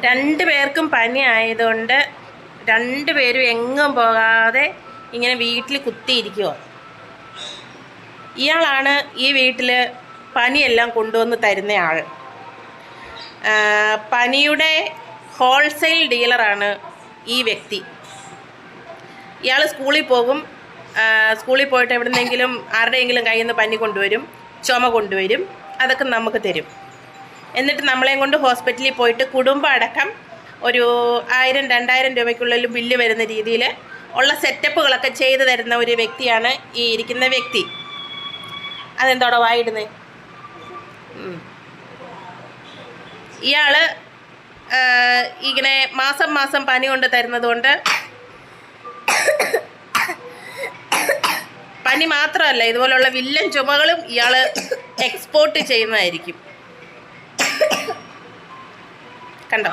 2 പേർക്കും പനി ആയതുകൊണ്ട് 2 പേരും എങ്ങും പോകാതെ ഇങ്ങനെ വീട്ടിൽ കുത്തിയിരിക്കുമോ. ഇയാളാണ് ഈ വീട്ടിൽ പനിയെല്ലാം കൊണ്ടുവന്ന് തരുന്ന ആൾ. പനിയുടെ ഹോൾസെയിൽ ഡീലറാണ് ഈ വ്യക്തി. ഇയാൾ സ്കൂളിൽ പോകും. സ്കൂളിൽ പോയിട്ട് എവിടെന്നെങ്കിലും ആരുടെയെങ്കിലും കയ്യിൽ നിന്ന് പനി കൊണ്ടുവരും, ചുമ കൊണ്ടുവരും. അതൊക്കെ നമുക്ക് തരും. എന്നിട്ട് നമ്മളെയും കൊണ്ട് ഹോസ്പിറ്റലിൽ പോയിട്ട് കുടുംബം അടക്കം ഒരു 1000-2000 രൂപയ്ക്കുള്ളിൽ ബില്ല് വരുന്ന രീതിയിൽ ഉള്ള സെറ്റപ്പുകളൊക്കെ ചെയ്തു തരുന്ന ഒരു വ്യക്തിയാണ് ഈ ഇരിക്കുന്ന വ്യക്തി. അതെന്തോടെ വായിടുന്നേ. ഇയാൾ ഇങ്ങനെ മാസം മാസം പനി കൊണ്ട് തരുന്നത് കൊണ്ട് പനി മാത്രമല്ല, ഇതുപോലുള്ള വില്ലൻ ചുമകളും ഇയാൾ എക്സ്പോർട്ട് ചെയ്യുന്നതായിരിക്കും. കണ്ടോ?